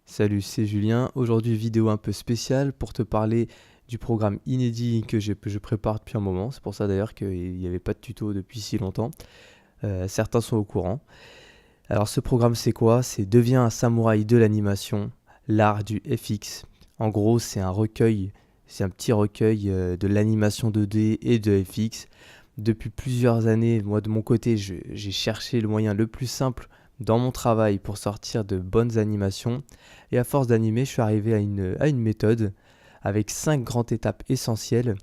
Salut, c'est Julien. Aujourd'hui, vidéo un peu spéciale pour te parler du programme inédit que je prépare depuis un moment. C'est pour ça d'ailleurs qu'il n'y avait pas de tuto depuis si longtemps. Certains sont au courant. Alors, ce programme, c'est quoi? C'est Deviens un samouraï de l'animation, l'art du FX. En gros, c'est un recueil, c'est un petit recueil de l'animation 2D et de FX. Depuis plusieurs années, moi de mon côté, j'ai cherché le moyen le plus simple dans mon travail pour sortir de bonnes animations. Et à force d'animer, je suis arrivé à une méthode avec 5 grandes étapes essentielles.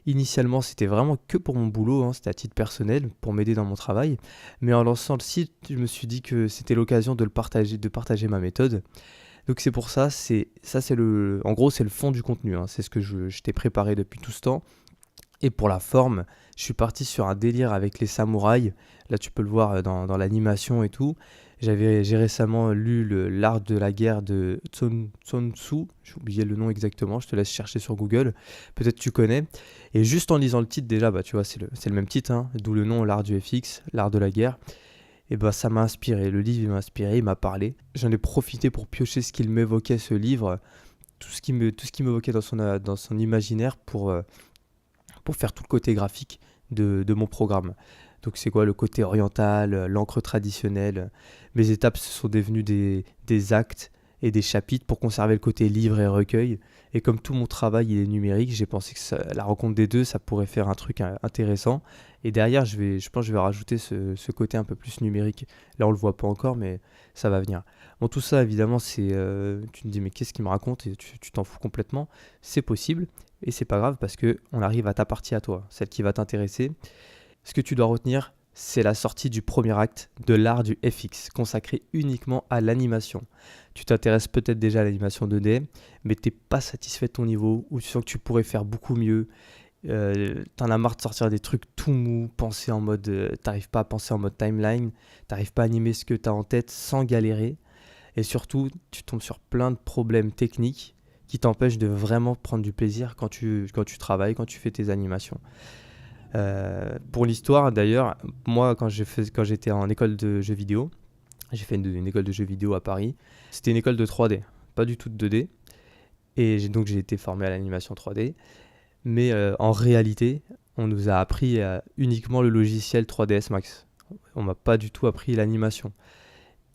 Initialement, c'était vraiment que pour mon boulot, hein, c'était à titre personnel, pour m'aider dans mon travail. Mais en lançant le site, je me suis dit que c'était l'occasion de partager ma méthode. Donc c'est pour ça, en gros, c'est le fond du contenu, hein, c'est ce que je t'ai préparé depuis tout ce temps. Et pour la forme, je suis parti sur un délire avec les samouraïs. Là, tu peux le voir dans l'animation et tout. J'ai récemment lu L'art de la guerre de Sun Tzu. J'ai oublié le nom exactement, je te laisse chercher sur Google. Peut-être tu connais. Et juste en lisant le titre, déjà, bah, tu vois, c'est le même titre, hein, d'où le nom L'art du FX, l'art de la guerre. Et bah, ça m'a inspiré. Le livre il m'a inspiré, il m'a parlé. J'en ai profité pour piocher ce qu'il m'évoquait, ce livre, tout ce qui m'évoquait dans son imaginaire pour faire tout le côté graphique de mon programme. Donc c'est quoi le côté oriental, l'encre traditionnelle. Mes étapes ce sont devenues des actes et des chapitres pour conserver le côté livre et recueil. Et comme tout mon travail il est numérique, j'ai pensé que la rencontre des deux, ça pourrait faire un truc intéressant. Et derrière, je pense que je vais rajouter ce côté un peu plus numérique. Là, on le voit pas encore, mais ça va venir. Bon, tout ça, évidemment, tu te dis, mais qu'est-ce qu'il me raconte? Et tu t'en fous complètement. C'est possible. Et c'est pas grave parce que on arrive à ta partie à toi, celle qui va t'intéresser. Ce que tu dois retenir, c'est la sortie du premier acte de l'art du FX, consacré uniquement à l'animation. Tu t'intéresses peut-être déjà à l'animation 2D, mais t'es pas satisfait de ton niveau, ou tu sens que tu pourrais faire beaucoup mieux. T'en as marre de sortir des trucs tout mous, t'arrives pas à penser en mode timeline, t'arrives pas à animer ce que t'as en tête sans galérer. Et surtout, tu tombes sur plein de problèmes techniques qui t'empêchent de vraiment prendre du plaisir quand tu travailles, quand tu fais tes animations. Pour l'histoire, d'ailleurs, moi, quand j'étais en école de jeux vidéo, j'ai fait une école de jeux vidéo à Paris. C'était une école de 3D, pas du tout de 2D. Et donc, j'ai été formé à l'animation 3D. Mais en réalité, on nous a appris uniquement le logiciel 3ds Max. On m'a pas du tout appris l'animation.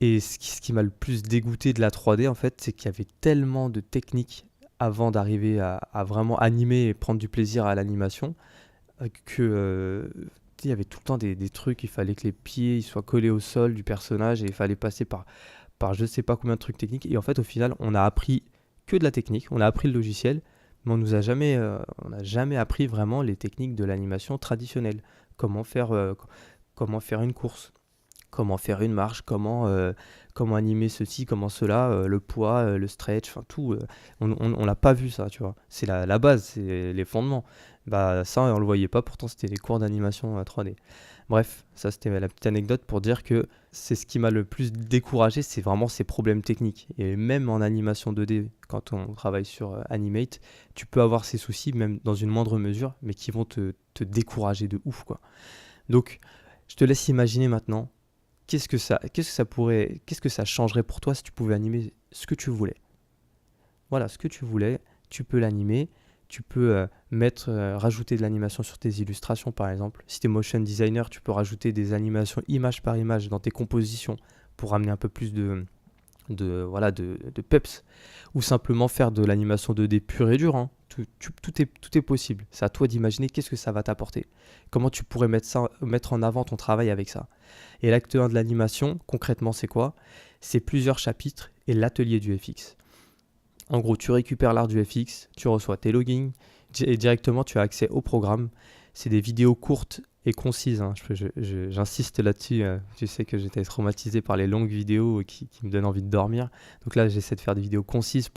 Et ce qui m'a le plus dégoûté de la 3D, en fait, c'est qu'il y avait tellement de techniques avant d'arriver à vraiment animer et prendre du plaisir à l'animation que il y avait tout le temps des trucs, il fallait que les pieds ils soient collés au sol du personnage et il fallait passer par je sais pas combien de trucs techniques. Et en fait, au final, on a appris que de la technique, on a appris le logiciel, mais on n'a jamais appris vraiment les techniques de l'animation traditionnelle. Comment faire, comment faire une course, comment faire une marche, comment animer ceci, comment cela, le poids, le stretch, enfin tout. On l'a pas vu ça, tu vois. C'est la base, c'est les fondements. Bah ça, on le voyait pas, pourtant c'était les cours d'animation 3D. Bref, ça c'était la petite anecdote pour dire que c'est ce qui m'a le plus découragé, c'est vraiment ces problèmes techniques. Et même en animation 2D, quand on travaille sur Animate, tu peux avoir ces soucis, même dans une moindre mesure, mais qui vont te décourager de ouf, quoi. Donc, je te laisse imaginer maintenant qu'est-ce que ça changerait pour toi si tu pouvais animer ce que tu voulais? Voilà, ce que tu voulais, tu peux l'animer, tu peux rajouter de l'animation sur tes illustrations par exemple. Si tu es motion designer, tu peux rajouter des animations image par image dans tes compositions pour amener un peu plus de peps. Ou simplement faire de l'animation 2D pure et dure, hein. Tout est possible. C'est à toi d'imaginer qu'est-ce que ça va t'apporter. Comment tu pourrais mettre en avant ton travail avec ça. Et l'acte 1 de l'animation, concrètement, c'est quoi? C'est plusieurs chapitres et l'atelier du FX. En gros, tu récupères l'art du FX, tu reçois tes logins et directement tu as accès au programme. C'est des vidéos courtes et concises, hein. J'insiste là-dessus. Tu sais que j'étais traumatisé par les longues vidéos qui me donnent envie de dormir. Donc là, j'essaie de faire des vidéos concises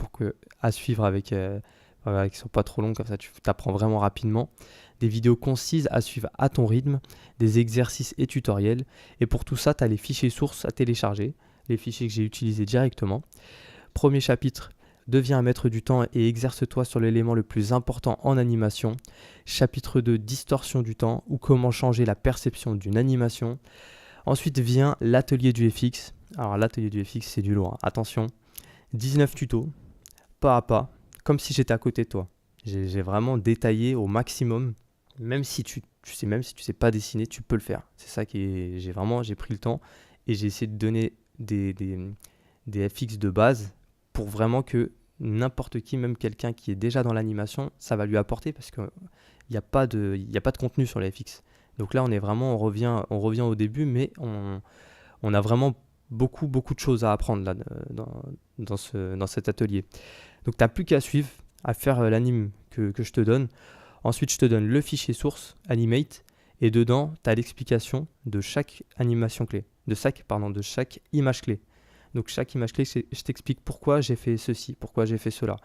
à suivre qui ne sont pas trop longues, comme ça tu apprends vraiment rapidement. Des vidéos concises à suivre à ton rythme, des exercices et tutoriels. Et pour tout ça, tu as les fichiers sources à télécharger, les fichiers que j'ai utilisés directement. Premier chapitre, deviens un maître du temps et exerce-toi sur l'élément le plus important en animation. Chapitre 2, distorsion du temps ou comment changer la perception d'une animation. Ensuite vient l'atelier du FX. Alors l'atelier du FX, c'est du lourd, hein. Attention, 19 tutos, pas à pas, comme si j'étais à côté de toi. J'ai vraiment détaillé au maximum, même si même si tu sais pas dessiner, tu peux le faire. C'est ça j'ai pris le temps et j'ai essayé de donner des FX de base pour vraiment que n'importe qui, même quelqu'un qui est déjà dans l'animation, ça va lui apporter parce qu'il n'y a pas de contenu sur les FX. Donc là, on revient au début, mais on a vraiment beaucoup de choses à apprendre là, dans cet atelier. Donc tu n'as plus qu'à suivre, à faire l'anime que je te donne. Ensuite, je te donne le fichier source, Animate, et dedans, tu as l'explication de chaque animation clé, de chaque image clé. Donc chaque image clé, je t'explique pourquoi j'ai fait ceci, pourquoi j'ai fait cela.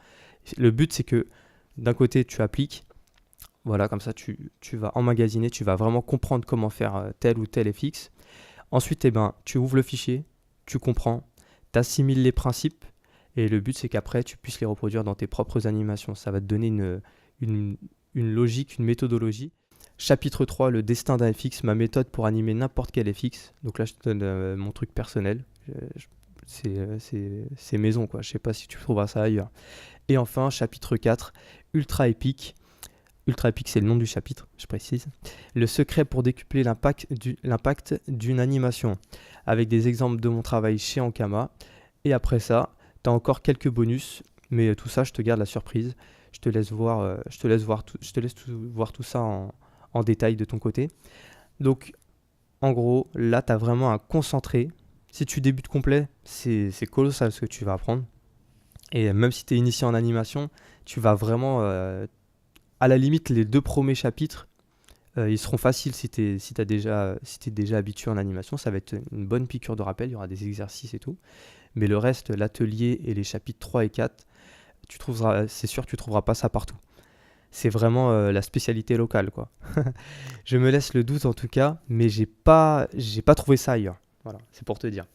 Le but, c'est que d'un côté, tu appliques, voilà, comme ça, tu vas emmagasiner, tu vas vraiment comprendre comment faire tel ou tel FX. Ensuite, tu ouvres le fichier, tu comprends, tu assimiles les principes, et le but, c'est qu'après, tu puisses les reproduire dans tes propres animations. Ça va te donner une logique, une méthodologie. Chapitre 3, le destin d'un FX, ma méthode pour animer n'importe quel FX. Donc là, je te donne mon truc personnel. C'est maison, quoi. Je sais pas si tu trouveras ça ailleurs. Et enfin, chapitre 4, Ultra Epic. Ultra Epic, c'est le nom du chapitre, je précise. Le secret pour décupler l'impact d'une animation. Avec des exemples de mon travail chez Ankama. Et après ça, tu as encore quelques bonus. Mais tout ça, je te garde la surprise. Je te laisse voir tout ça en détail de ton côté. Donc, en gros, là, tu as vraiment un concentré. Si tu débutes complet, c'est colossal ce que tu vas apprendre. Et même si tu es initié en animation, tu vas vraiment, à la limite, les 2 premiers chapitres, ils seront faciles si tu es déjà habitué en animation. Ça va être une bonne piqûre de rappel, il y aura des exercices et tout. Mais le reste, l'atelier et les chapitres 3 et 4, c'est sûr que tu ne trouveras pas ça partout. C'est vraiment la spécialité locale, quoi. Je me laisse le doute en tout cas, mais j'ai pas trouvé ça ailleurs. Voilà, c'est pour te dire.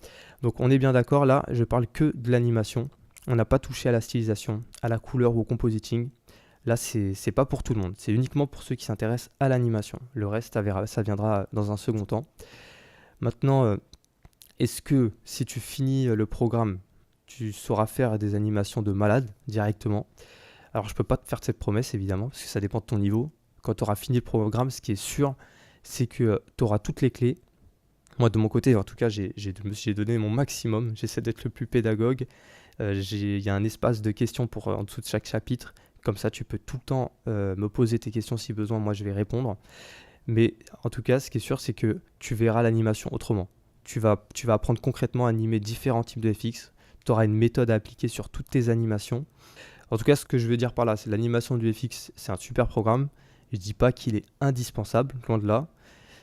Donc on est bien d'accord, là, je parle que de l'animation. On n'a pas touché à la stylisation, à la couleur ou au compositing. Là, c'est pas pour tout le monde. C'est uniquement pour ceux qui s'intéressent à l'animation. Le reste, ça viendra dans un second temps. Maintenant, est-ce que si tu finis le programme, tu sauras faire des animations de malade directement? Alors, je peux pas te faire cette promesse, évidemment, parce que ça dépend de ton niveau. Quand tu auras fini le programme, ce qui est sûr, c'est que tu auras toutes les clés. Moi, de mon côté, en tout cas, j'ai donné mon maximum. J'essaie d'être le plus pédagogue. Il y a un espace de questions en dessous de chaque chapitre. Comme ça, tu peux tout le temps me poser tes questions si besoin. Moi, je vais répondre. Mais en tout cas, ce qui est sûr, c'est que tu verras l'animation autrement. Tu vas apprendre concrètement à animer différents types de FX. Tu auras une méthode à appliquer sur toutes tes animations. En tout cas, ce que je veux dire par là, c'est l'animation du FX, c'est un super programme. Je ne dis pas qu'il est indispensable, loin de là.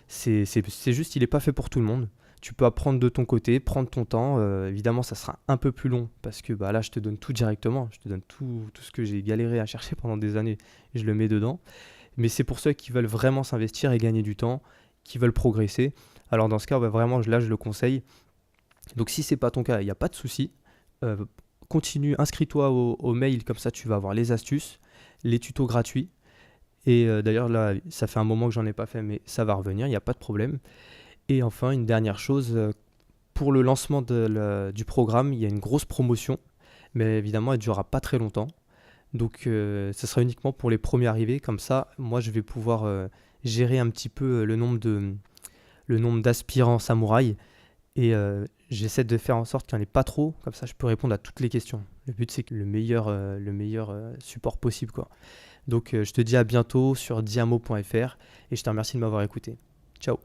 C'est juste, il n'est pas fait pour tout le monde. Tu peux apprendre de ton côté, prendre ton temps. Évidemment, ça sera un peu plus long parce que là, je te donne tout directement. Je te donne tout ce que j'ai galéré à chercher pendant des années et je le mets dedans. Mais c'est pour ceux qui veulent vraiment s'investir et gagner du temps, qui veulent progresser. Alors dans ce cas, vraiment, là, je le conseille. Donc si ce n'est pas ton cas, il n'y a pas de souci. Continue, inscris-toi au mail, comme ça tu vas avoir les astuces, les tutos gratuits. Et d'ailleurs là, ça fait un moment que j'en ai pas fait, mais ça va revenir, il n'y a pas de problème. Et enfin, une dernière chose, pour le lancement du programme, il y a une grosse promotion, mais évidemment elle ne durera pas très longtemps. Donc ce sera uniquement pour les premiers arrivés, comme ça moi je vais pouvoir gérer un petit peu le nombre d'aspirants samouraïs. Et j'essaie de faire en sorte qu'il n'y en ait pas trop, comme ça je peux répondre à toutes les questions. Le but c'est que le meilleur support possible, quoi. Donc je te dis à bientôt sur diamo.fr et je te remercie de m'avoir écouté. Ciao.